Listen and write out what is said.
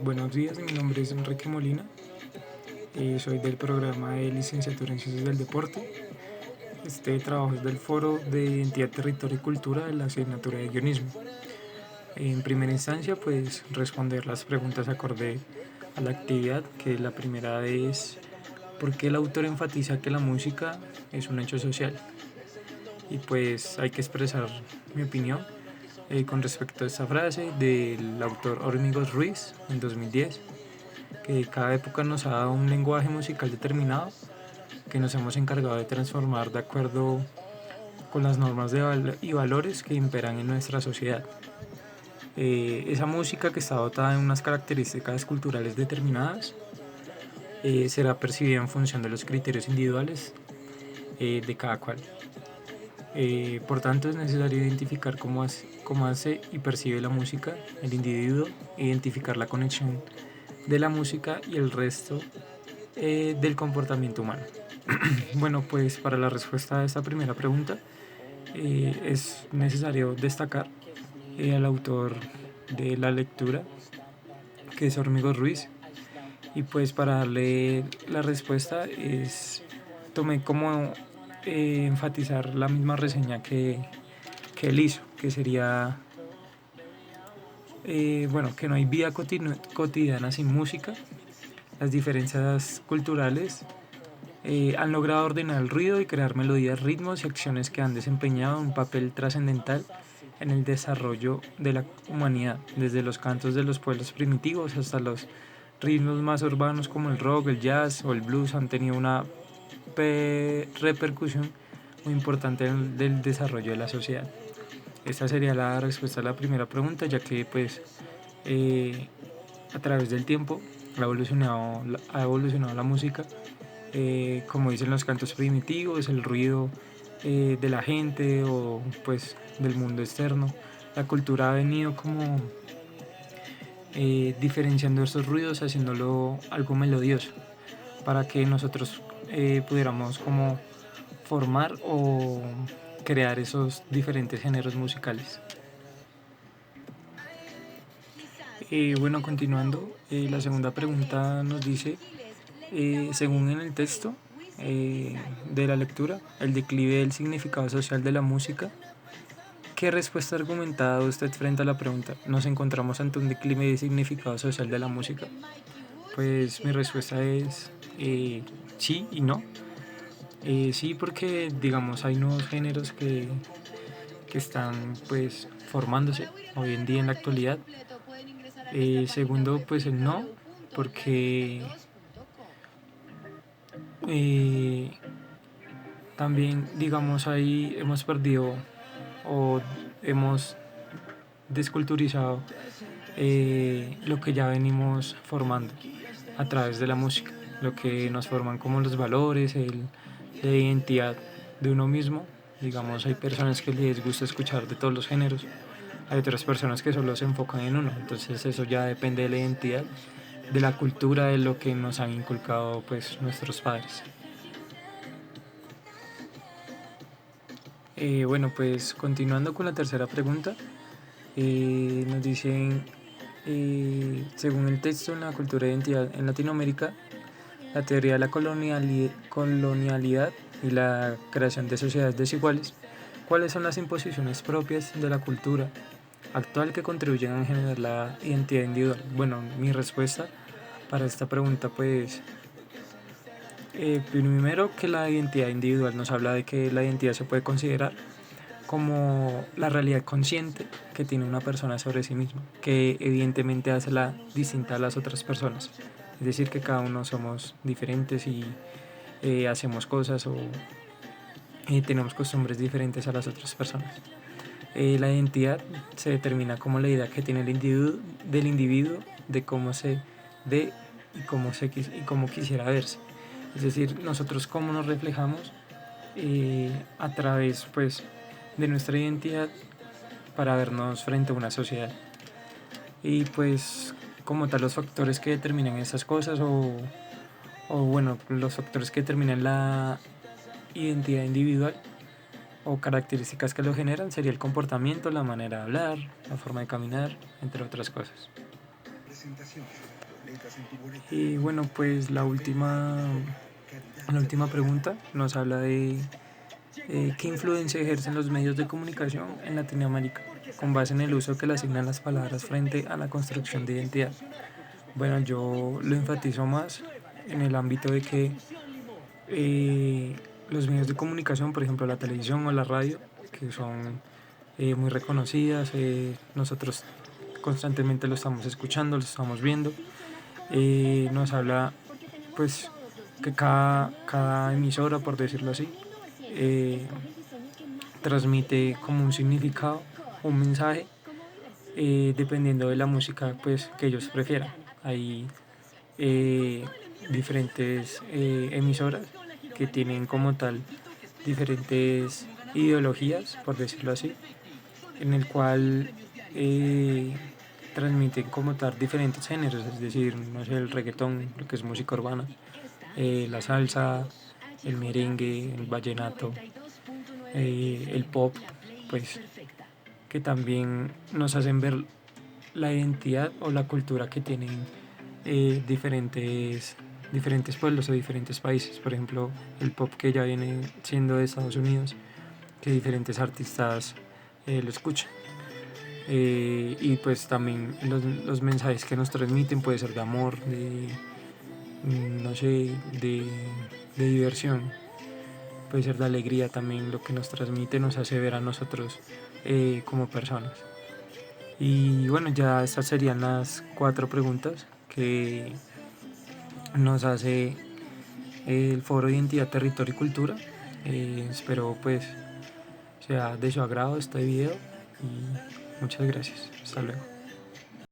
Buenos días, mi nombre es Enrique Molina, soy del programa de licenciatura en Ciencias del Deporte. Este trabajo es del Foro de Identidad, Territorio y Cultura de la asignatura de Guionismo. En primera instancia, pues responder las preguntas acorde a la actividad, que la primera es ¿por qué el autor enfatiza que la música es un hecho social? Y pues hay que expresar mi opinión con respecto a esta frase del autor Hormigos Ruiz en 2010, que cada época nos ha dado un lenguaje musical determinado que nos hemos encargado de transformar de acuerdo con las normas y valores que imperan en nuestra sociedad. Esa música que está dotada de unas características culturales determinadas será percibida en función de los criterios individuales de cada cual. Por tanto, es necesario identificar cómo hace y percibe la música el individuo, identificar la conexión de la música y el resto del comportamiento humano. Bueno, pues para la respuesta a esta primera pregunta es necesario destacar al autor de la lectura, que es Hormigos Ruiz, y pues para darle la respuesta tomé como enfatizar la misma reseña que él hizo, que sería bueno, que no hay vida cotidiana sin música. Las diferencias culturales han logrado ordenar el ruido y crear melodías, ritmos y acciones que han desempeñado un papel trascendental en el desarrollo de la humanidad, desde los cantos de los pueblos primitivos hasta los ritmos más urbanos como el rock, el jazz o el blues han tenido una repercusión muy importante en el desarrollo de la sociedad. Esta sería la respuesta a la primera pregunta, ya que pues a través del tiempo ha evolucionado la música, como dicen los cantos primitivos, el ruido de la gente o pues del mundo externo. La cultura ha venido como diferenciando estos ruidos, haciéndolo algo melodioso, para que nosotros pudiéramos como formar o crear esos diferentes géneros musicales. Bueno, continuando, la segunda pregunta nos dice, según en el texto de la lectura, el declive del significado social de la música. ¿Qué respuesta argumentada usted frente a la pregunta? ¿Nos encontramos ante un declive de significado social de la música? Pues mi respuesta es sí y no. Sí, porque digamos hay nuevos géneros que están pues formándose hoy en día en la actualidad. Segundo, pues el no, porque eh, también digamos ahí hemos perdido o hemos desculturizado lo que ya venimos formando a través de la música, lo que nos forman como los valores, la identidad de uno mismo. Digamos, hay personas que les gusta escuchar de todos los géneros, hay otras personas que solo se enfocan en uno, entonces eso ya depende de la identidad, de la cultura, de lo que nos han inculcado pues nuestros padres. Bueno, pues continuando con la tercera pregunta, nos dicen, según el texto en la cultura de identidad en Latinoamérica, la teoría de la colonialidad y la creación de sociedades desiguales, ¿cuáles son las imposiciones propias de la cultura actual que contribuyen a generar la identidad individual? Bueno, mi respuesta para esta pregunta pues primero que la identidad individual nos habla de que la identidad se puede considerar como la realidad consciente que tiene una persona sobre sí misma, que evidentemente hace la distinta a las otras personas. Es decir, que cada uno somos diferentes y hacemos cosas o tenemos costumbres diferentes a las otras personas. La identidad se determina como la idea que tiene el individuo del individuo de cómo se ve y cómo quisiera verse. Es decir, nosotros cómo nos reflejamos a través pues de nuestra identidad para vernos frente a una sociedad. Y pues como tal los factores que determinan esas cosas o bueno, los factores que determinan la identidad individual o características que lo generan sería el comportamiento, la manera de hablar, la forma de caminar, entre otras cosas. Y bueno, pues la última pregunta nos habla de qué influencia ejercen los medios de comunicación en Latinoamérica, con base en el uso que le asignan las palabras frente a la construcción de identidad. Bueno, yo lo enfatizo más en el ámbito de que eh, los medios de comunicación, por ejemplo la televisión o la radio, que son muy reconocidas, nosotros constantemente lo estamos escuchando, lo estamos viendo, nos habla pues que cada emisora, por decirlo así, eh, transmite como un significado, un mensaje, dependiendo de la música pues que ellos prefieran. Hay eh, diferentes emisoras que tienen como tal diferentes ideologías, por decirlo así, en el cual eh, transmiten como tal diferentes géneros, es decir, no sé, el reggaetón, lo que es música urbana, la salsa, el merengue, el vallenato, el pop, pues que también nos hacen ver la identidad o la cultura que tienen diferentes pueblos o diferentes países. Por ejemplo, el pop que ya viene siendo de Estados Unidos, que diferentes artistas lo escuchan. Y pues también los mensajes que nos transmiten puede ser de amor, no sé, de diversión, puede ser de alegría también. Lo que nos transmite nos hace ver a nosotros como personas. Y bueno, ya estas serían las 4 preguntas que nos hace el Foro de Identidad, Territorio y Cultura. Espero pues sea de su agrado este video y muchas gracias. Hasta luego.